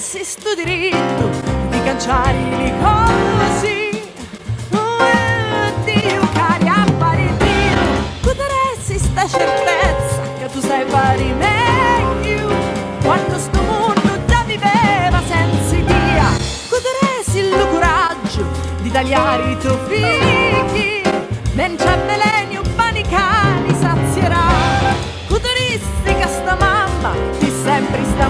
avessi sto diritto di canciarli così. Dio cari appari Dio, tu daresti sta certezza che tu sai fare meglio quando sto mondo già viveva senza idea. Tu daresti il coraggio di tagliare i tuoi figli mentre a Belenio panicani sazierà. Tu daresti che sta mamma di sempre sta